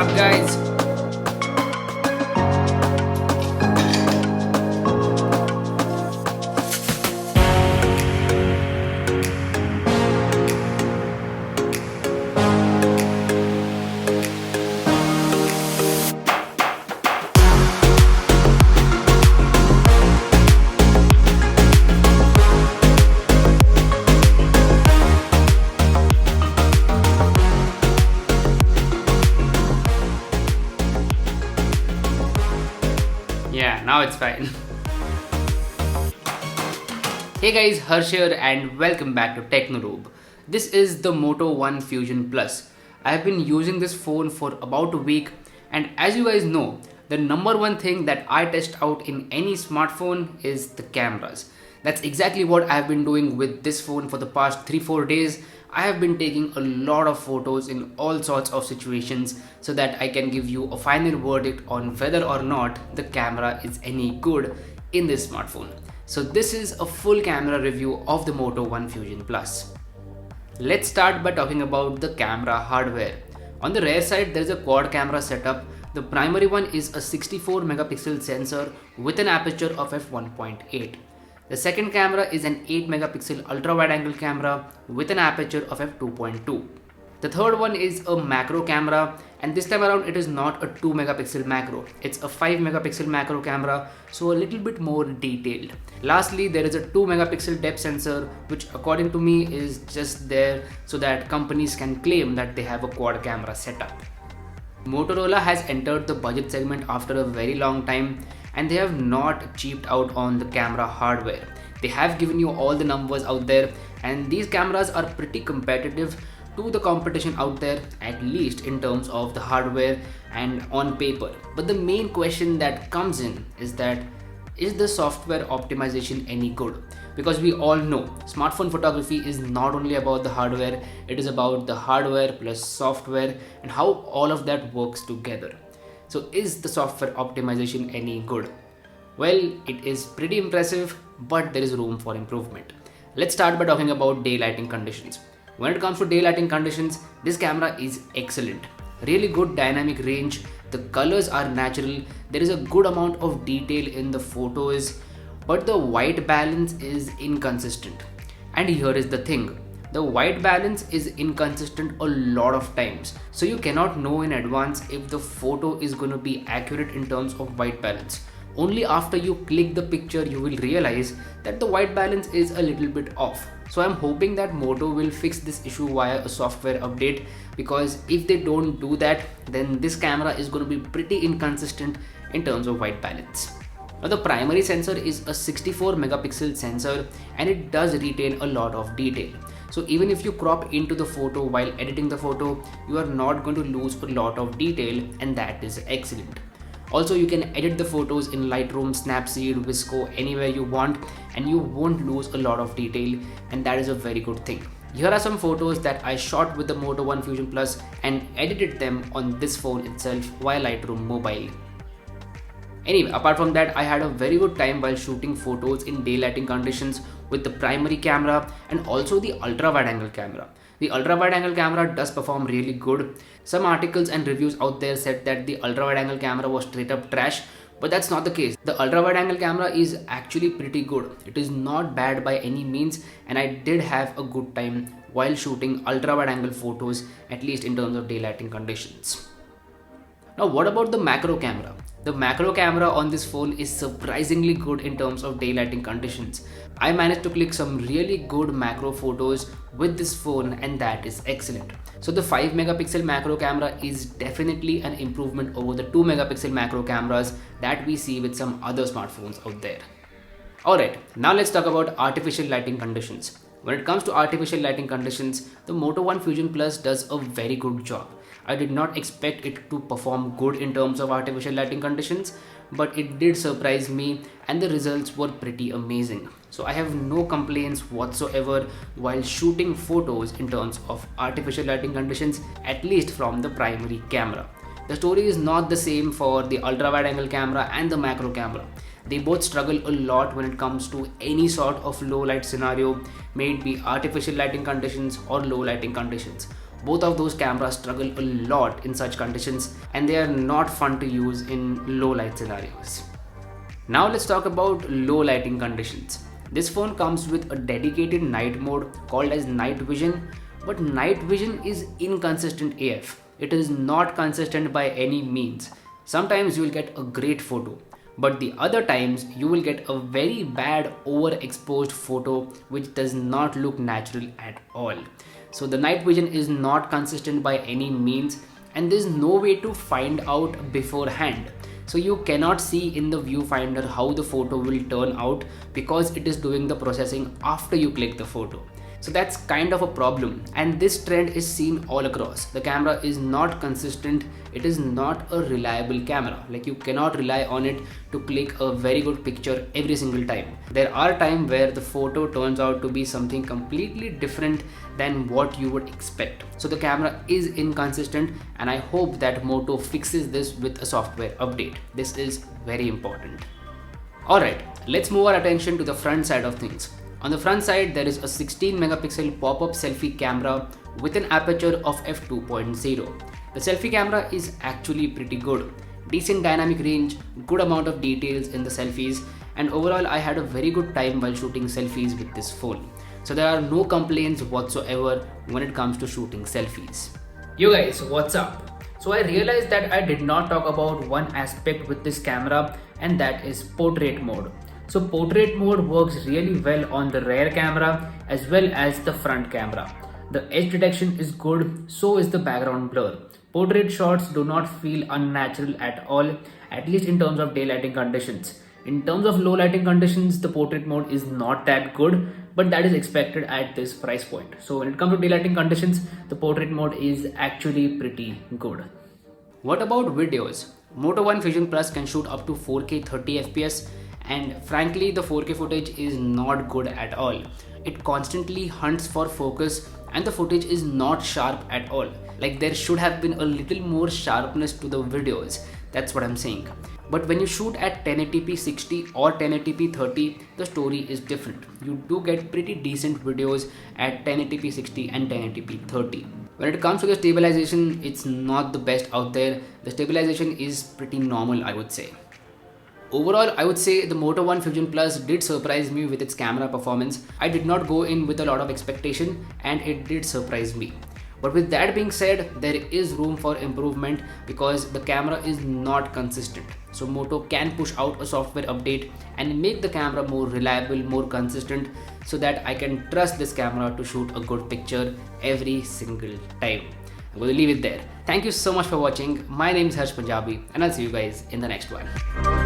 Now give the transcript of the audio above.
up, guys? Yeah, now it's fine. Hey guys, Harsh here and welcome back to Technolobe. This is the Moto One Fusion Plus. I have been using this phone for about a week, and as you guys know, the number one thing that I test out in any smartphone is the cameras. That's exactly what I have been doing with this phone for the past 3-4 days. I have been taking a lot of photos in all sorts of situations so that I can give you a final verdict on whether or not the camera is any good in this smartphone. So this is a full camera review of the Moto One Fusion Plus. Let's start by talking about the camera hardware. On the rear side, there is a quad camera setup. The primary one is a 64 megapixel sensor with an aperture of f1.8. The second camera is an 8 megapixel ultra wide angle camera with an aperture of f2.2. The third one is a macro camera, and this time around it is not a 2 megapixel macro, it's a 5 megapixel macro camera, so a little bit more detailed. Lastly, there is a 2 megapixel depth sensor, which according to me is just there so that companies can claim that they have a quad camera setup. Motorola has entered the budget segment after a very long time, and they have not cheaped out on the camera hardware. They have given you all the numbers out there, and these cameras are pretty competitive to the competition out there, at least in terms of the hardware and on paper. But the main question that comes in is that, is the software optimization any good? Because we all know smartphone photography is not only about the hardware, it is about the hardware plus software and how all of that works together. So is the software optimization any good? Well, it is pretty impressive, but there is room for improvement. Let's start by talking about daylighting conditions. When it comes to daylighting conditions, this camera is excellent. Really good dynamic range, the colors are natural, there is a good amount of detail in the photos, but the white balance is inconsistent. And here is the thing. The white balance is inconsistent a lot of times, so you cannot know in advance if the photo is going to be accurate in terms of white balance. Only after you click the picture you will realize that the white balance is a little bit off. So I'm hoping that Moto will fix this issue via a software update, because if they don't do that, then this camera is going to be pretty inconsistent in terms of white balance. Now the primary sensor is a 64 megapixel sensor, and it does retain a lot of detail. So even if you crop into the photo while editing the photo, you are not going to lose a lot of detail, and that is excellent. Also, you can edit the photos in Lightroom, Snapseed, Visco, anywhere you want, and you won't lose a lot of detail, and that is a very good thing. Here are some photos that I shot with the Moto One Fusion Plus and edited them on this phone itself via Lightroom Mobile. Anyway, apart from that, I had a very good time while shooting photos in daylighting conditions with the primary camera and also the ultra wide angle camera. The ultra wide angle camera does perform really good. Some articles and reviews out there said that the ultra wide angle camera was straight up trash, but that's not the case. The ultra wide angle camera is actually pretty good. It is not bad by any means, and I did have a good time while shooting ultra wide angle photos, at least in terms of daylighting conditions. Now what about the macro camera? The macro camera on this phone is surprisingly good in terms of daylighting conditions. I managed to click some really good macro photos with this phone, and that is excellent. So the 5 megapixel macro camera is definitely an improvement over the 2 megapixel macro cameras that we see with some other smartphones out there. Alright, now let's talk about artificial lighting conditions. When it comes to artificial lighting conditions, the Moto One Fusion Plus does a very good job. I did not expect it to perform good in terms of artificial lighting conditions, but it did surprise me, and the results were pretty amazing. So I have no complaints whatsoever while shooting photos in terms of artificial lighting conditions, at least from the primary camera. The story is not the same for the ultra wide angle camera and the macro camera. They both struggle a lot when it comes to any sort of low light scenario, may it be artificial lighting conditions or low lighting conditions. Both of those cameras struggle a lot in such conditions and they are not fun to use in low light scenarios. Now let's talk about low lighting conditions. This phone comes with a dedicated night mode called as night vision, but night vision is inconsistent AF. It is not consistent by any means. Sometimes you will get a great photo, but the other times you will get a very bad overexposed photo which does not look natural at all. So the night vision is not consistent by any means and there is no way to find out beforehand. So you cannot see in the viewfinder how the photo will turn out because it is doing the processing after you click the photo. So that's kind of a problem, and this trend is seen all across. The camera is not consistent, it is not a reliable camera. Like, you cannot rely on it to click a very good picture every single time. There are times where the photo turns out to be something completely different than what you would expect. So the camera is inconsistent and I hope that Moto fixes this with a software update. This is very important. Alright, let's move our attention to the front side of things. On the front side, there is a 16 megapixel pop-up selfie camera with an aperture of f2.0. The selfie camera is actually pretty good. Decent dynamic range, good amount of details in the selfies, and overall I had a very good time while shooting selfies with this phone. So there are no complaints whatsoever when it comes to shooting selfies. Yo guys, what's up? So I realized that I did not talk about one aspect with this camera, and that is portrait mode. So portrait mode works really well on the rear camera as well as the front camera. The edge detection is good, so is the background blur. Portrait shots do not feel unnatural at all, at least in terms of daylighting conditions. In terms of low lighting conditions, the portrait mode is not that good, but that is expected at this price point. So when it comes to daylighting conditions, the portrait mode is actually pretty good. What about videos? Moto One Fusion Plus can shoot up to 4K 30 FPS, and frankly the 4K footage is not good at all. It constantly hunts for focus and the footage is not sharp at all. Like, there should have been a little more sharpness to the videos, that's what I'm saying. But when you shoot at 1080p 60 or 1080p 30, the story is different. You do get pretty decent videos at 1080p 60 and 1080p 30. When it comes to the stabilization, it's not the best out there. The stabilization is pretty normal, I would say. Overall, I would say the Moto One Fusion Plus did surprise me with its camera performance. I did not go in with a lot of expectation and it did surprise me. But with that being said, there is room for improvement because the camera is not consistent. So Moto can push out a software update and make the camera more reliable, more consistent, so that I can trust this camera to shoot a good picture every single time. I'm going to leave it there. Thank you so much for watching. My name is Harsh Punjabi and I'll see you guys in the next one.